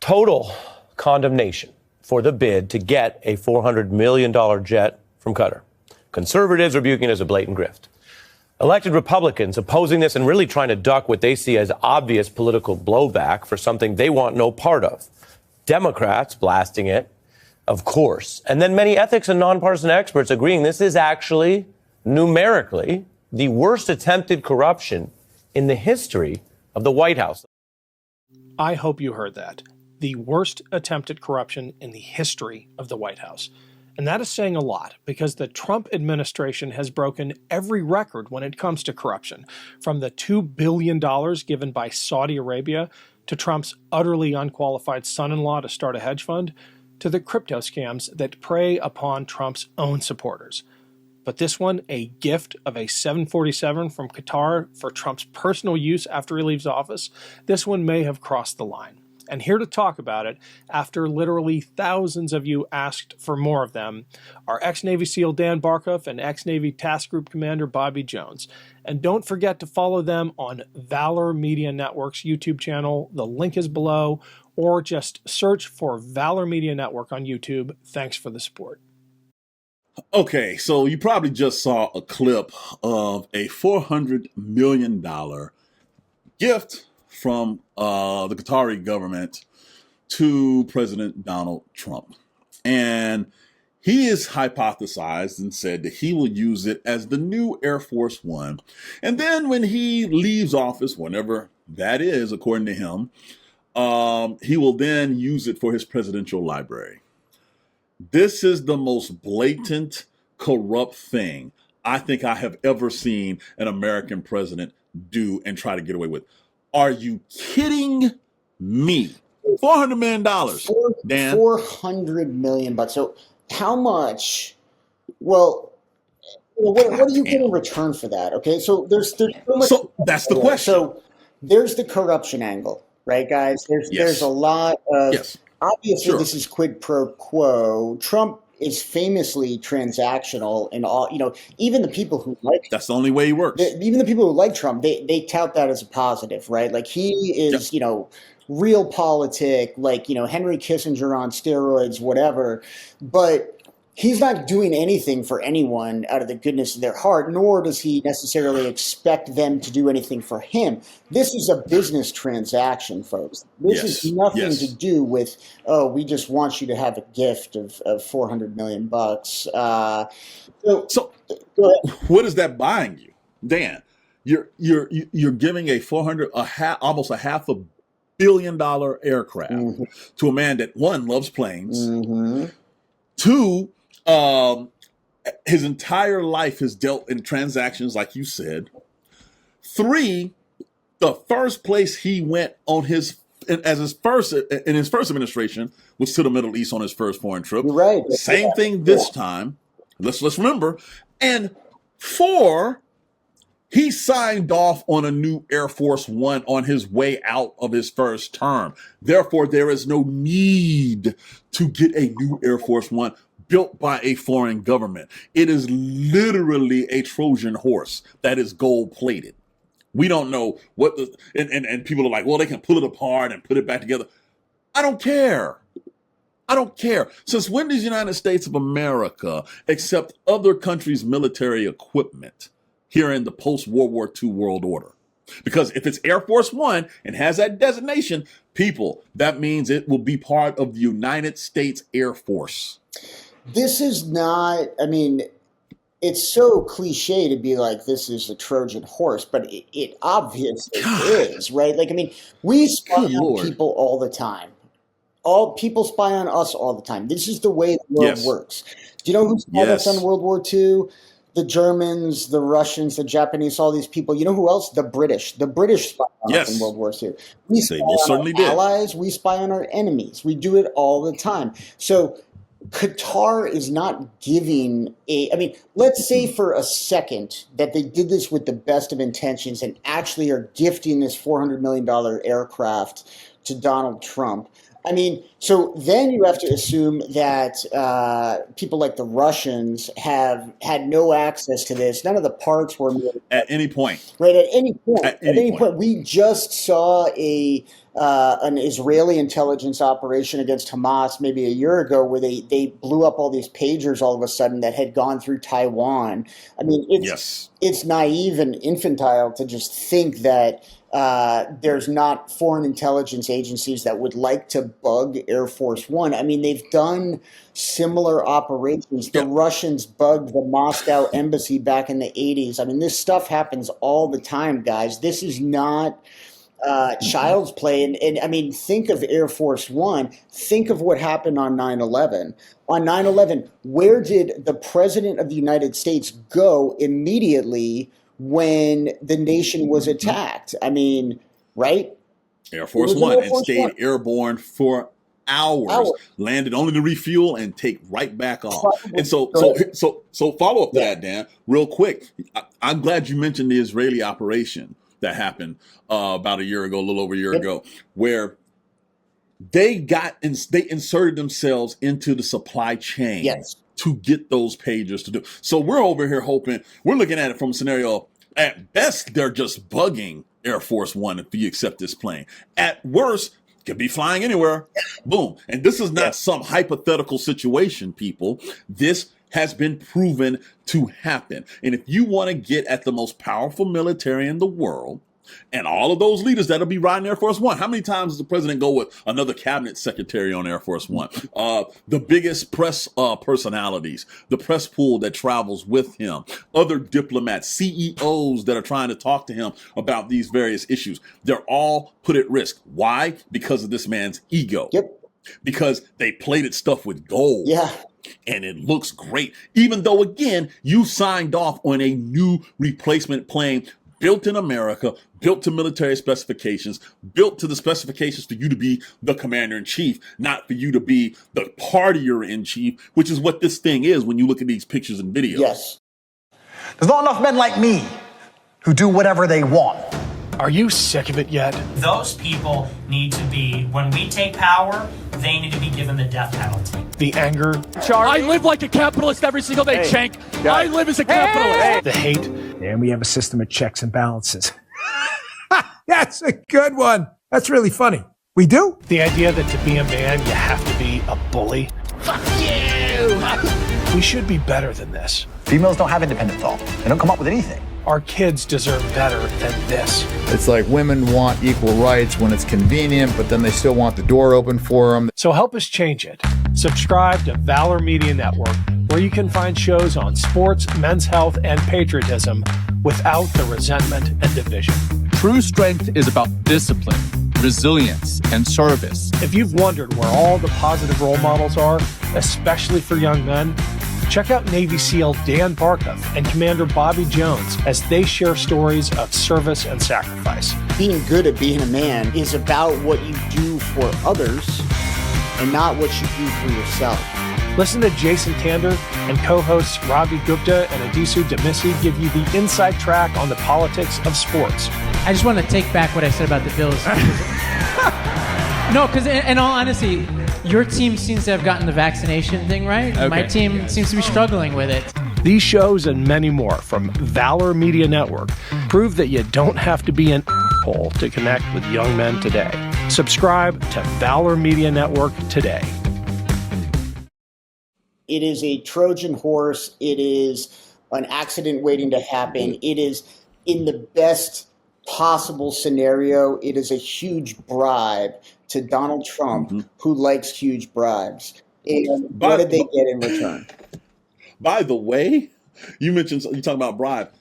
total condemnation for the bid to get a $400 million jet from Qatar. Conservatives rebuking it as a blatant grift. Elected Republicans opposing this and really trying to duck what they see as obvious political blowback for something they want no part of. Democrats blasting it, of course. And then many ethics and nonpartisan experts agreeing this is actually, numerically, the worst attempted corruption in the history of the White House. I hope you heard that. The worst attempted corruption in the history of the White House. And that is saying a lot, because the Trump administration has broken every record when it comes to corruption, from the $2 billion given by Saudi Arabia to Trump's utterly unqualified son-in-law to start a hedge fund, to the crypto scams that prey upon Trump's own supporters. But this one, a gift of a 747 from Qatar for Trump's personal use after he leaves office, this one may have crossed the line. And here to talk about it, after literally thousands of you asked for more of them, are ex-Navy SEAL Dan Barkhuff and ex-Navy Task Group Commander Bobby Jones. And don't forget to follow them on Valor Media Network's YouTube channel. The link is below, or just search for Valor Media Network on YouTube. Thanks for the support. Okay, so you probably just saw a clip of a $400 million gift from the Qatari government to President Donald Trump. And he is hypothesized and said that he will use it as the new Air Force One. And then when he leaves office, whenever that is, according to him, he will then use it for his presidential library. This is the most blatant, corrupt thing I think I have ever seen an American president do and try to get away with. Are you kidding me? $400 million, Dan. $400 million. So how much? Well, what do you get in return for that? Okay, so there's so much. So that's the question. So there's the corruption angle, right, guys? There's a lot of. Yes. Obviously, Sure. This is quid pro quo. Trump is famously transactional, and all even the people who like that's the only way he works. Even the people who like Trump, they tout that as a positive, right? Like he is, realpolitik, like Henry Kissinger on steroids, whatever. But he's not doing anything for anyone out of the goodness of their heart, nor does he necessarily expect them to do anything for him. This is a business transaction, folks. This is nothing to do with, we just want you to have a gift of $400 million. So what is that buying you, Dan? You're giving almost a $500 million aircraft to a man that, one, loves planes, two, his entire life has dealt in transactions, like you said. Three, the first place he went in his first administration was to the Middle East on his first foreign trip. Right. Same thing this time. Let's remember. And four, he signed off on a new Air Force One on his way out of his first term. Therefore, there is no need to get a new Air Force One built by a foreign government. It is literally a Trojan horse that is gold-plated. We don't know what and people are like, well, they can pull it apart and put it back together. I don't care. I don't care. Since when does the United States of America accept other countries' military equipment here in the post-World War II world order? Because if it's Air Force One and has that designation, people, that means it will be part of the United States Air Force. This is not, it's so cliche to be like, this is a Trojan horse, but it obviously is, right? We spy on people all the time. All people spy on us all the time. This is the way the world works. Do you know who spied us on World War II? The Germans, the Russians, the Japanese, all these people. You know who else? The British. The British spied on us in World War II. We spy on our allies. We spy on our enemies. We do it all the time. So Qatar is not giving let's say for a second that they did this with the best of intentions and actually are gifting this $400 million aircraft to Donald Trump. I mean, so then you have to assume that people like the Russians have had no access to this. None of the parts were made at any point. Right, at any point. At any point. We just saw an Israeli intelligence operation against Hamas maybe a year ago where they blew up all these pagers all of a sudden that had gone through Taiwan. I mean, it's naive and infantile to just think that there's not foreign intelligence agencies that would like to bug Air Force One. I mean, they've done similar operations. The Russians bugged the Moscow embassy back in the 80s. I mean, this stuff happens all the time, guys. This is not child's play. And I mean, think of Air Force One. Think of what happened on 9/11. On 9/11, where did the President of the United States go immediately when the nation was attacked? I mean, right? Air Force One, and stayed airborne for hours, landed only to refuel and take right back off. And so follow up to that, Dan, real quick. I'm glad you mentioned the Israeli operation that happened about a year ago, a little over a year ago, where they inserted themselves into the supply chain to get those pagers to do. So we're over here hoping, we're looking at it from a scenario, at best, they're just bugging Air Force One if you accept this plane. At worst, could be flying anywhere. Boom. And this is not some hypothetical situation, people. This has been proven to happen. And if you want to get at the most powerful military in the world, and all of those leaders that'll be riding Air Force One. How many times does the president go with another cabinet secretary on Air Force One? The biggest press personalities, the press pool that travels with him, other diplomats, CEOs that are trying to talk to him about these various issues. They're all put at risk. Why? Because of this man's ego. Because they plated stuff with gold. And it looks great. Even though, again, you signed off on a new replacement plane built in America, built to military specifications, built to the specifications for you to be the commander-in-chief, not for you to be the partier-in-chief, which is what this thing is when you look at these pictures and videos. There's not enough men like me who do whatever they want. Are you sick of it yet? Those people need to be, when we take power, they need to be given the death penalty. The anger. I live like a capitalist every single day, Cenk. I live as a capitalist. The hate. And we have a system of checks and balances. That's a good one. That's really funny. We do? The idea that to be a man, you have to be a bully. Fuck you! We should be better than this. Females don't have independent thought. They don't come up with anything. Our kids deserve better than this. It's like women want equal rights when it's convenient, but then they still want the door open for them. So help us change it. Subscribe to Valor Media Network, where you can find shows on sports, men's health, and patriotism without the resentment and division. True strength is about discipline, resilience, and service. If you've wondered where all the positive role models are, especially for young men, check out Navy SEAL Dan Barkhuff and Commander Bobby Jones as they share stories of service and sacrifice. Being good at being a man is about what you do for others and not what you do for yourself. Listen to Jason Tander and co-hosts Ravi Gupta and Adisu Demisi give you the inside track on the politics of sports. I just want to take back what I said about the Bills. No, because in all honesty, your team seems to have gotten the vaccination thing right. Okay. My team seems to be struggling with it. These shows and many more from Valor Media Network prove that you don't have to be an asshole to connect with young men today. Subscribe to Valor Media Network today. It is a Trojan horse. It is an accident waiting to happen. It is, in the best possible scenario, it is a huge bribe to Donald Trump, who likes huge bribes. And what did they get in return? By the way, you talking about bribe.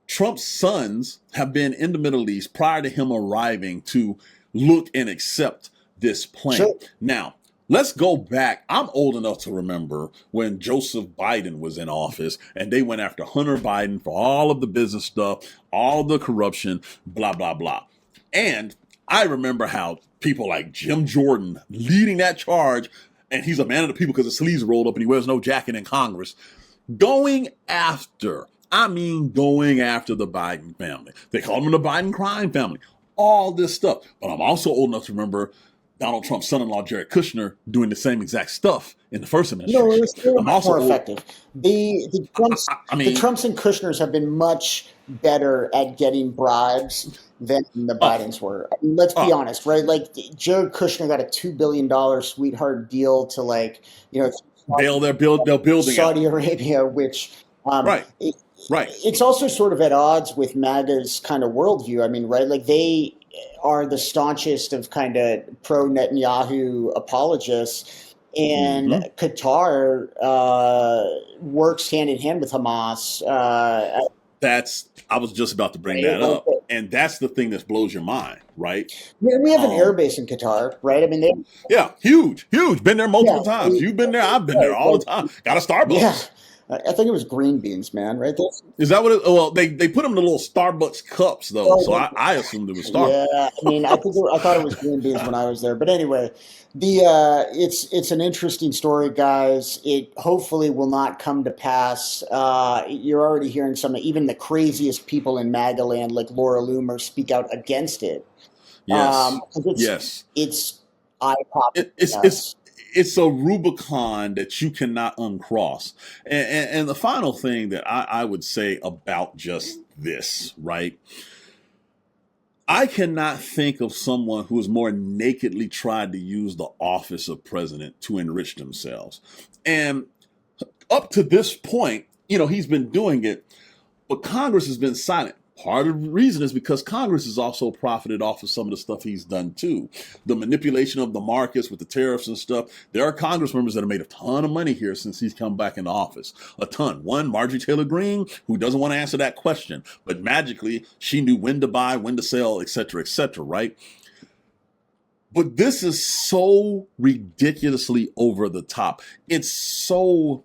Trump's sons have been in the Middle East prior to him arriving to look and accept this plane. Sure. Now, let's go back. I'm old enough to remember when Joseph Biden was in office and they went after Hunter Biden for all of the business stuff, all the corruption, blah, blah, blah. And I remember how people like Jim Jordan leading that charge, and he's a man of the people because his sleeves rolled up and he wears no jacket in Congress, going after the Biden family. They call them the Biden crime family. all this stuff. But I'm also old enough to remember Donald Trump's son-in-law, Jared Kushner, doing the same exact stuff in the first administration. No, it was still I'm much also more old- effective. The Trumps, I mean- the Trumps and Kushners have been much better at getting bribes than the Bidens were. I mean, let's be honest, right? Like Jared Kushner got a $2 billion sweetheart deal to bail their building Saudi out. Arabia, which Right. Right. It's also sort of at odds with MAGA's kind of worldview. I mean, right? Like they are the staunchest of kind of pro Netanyahu apologists, and Qatar works hand in hand with Hamas. I was just about to bring that up, and that's the thing that blows your mind, right? We have an air base in Qatar, right? I mean, huge. Been there multiple times. You've been there. I've been there all the time. Got a Starbucks. Yeah. I think it was green beans, man, right? Is that what it, well, they put them in the little Starbucks cups, though, so I assumed it was Starbucks. Yeah, I mean, I thought it was green beans when I was there. But anyway, it's an interesting story, guys. It hopefully will not come to pass. You're already hearing even the craziest people in MAGA land, like Laura Loomer, speak out against it. Yes. It's eye-popping. It's a Rubicon that you cannot uncross. And the final thing that I would say about just this, right? I cannot think of someone who has more nakedly tried to use the office of president to enrich themselves. And up to this point, he's been doing it, but Congress has been silent. Part of the reason is because Congress has also profited off of some of the stuff he's done too. The manipulation of the markets with the tariffs and stuff. There are Congress members that have made a ton of money here since he's come back into office. A ton. One, Marjorie Taylor Greene, who doesn't want to answer that question, but magically she knew when to buy, when to sell, et cetera, right? But this is so ridiculously over the top. It's so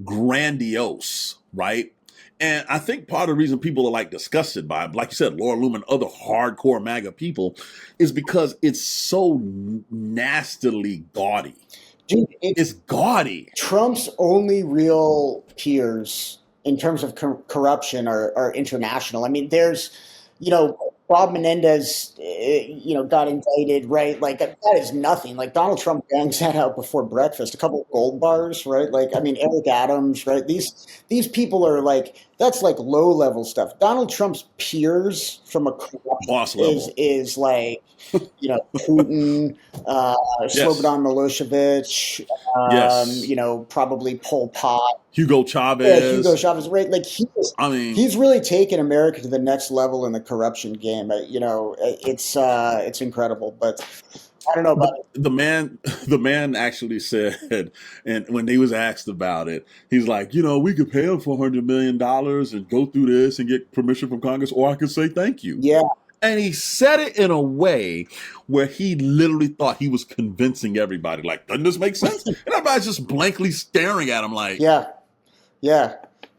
grandiose, right? And I think part of the reason people are disgusted by it, like you said, Laura Loomer and other hardcore MAGA people, is because it's so nastily gaudy. Dude, it's gaudy. Trump's only real peers in terms of corruption are international. I mean, there's, Bob Menendez, got indicted, right? Like that is nothing. Like Donald Trump bangs that out before breakfast. A couple of gold bars, right? Like, I mean, Eric Adams, right? These people are that's low level stuff. Donald Trump's peers from a boss level is Putin, Slobodan Milosevic, probably Pol Pot. Hugo Chavez. Right? Like he's really taken America to the next level in the corruption game. It's incredible, but I don't know about it. The man actually said, and when he was asked about it, he's like, we could pay him $400 million and go through this and get permission from Congress, or I could say thank you. Yeah. And he said it in a way where he literally thought he was convincing everybody. Like, doesn't this make sense? And everybody's just blankly staring at him like, yeah.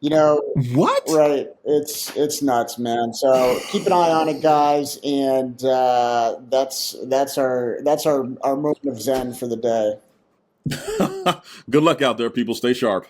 What? Right. It's nuts, man. So keep an eye on it, guys. And that's our moment of zen for the day. Good luck out there, people. Stay sharp.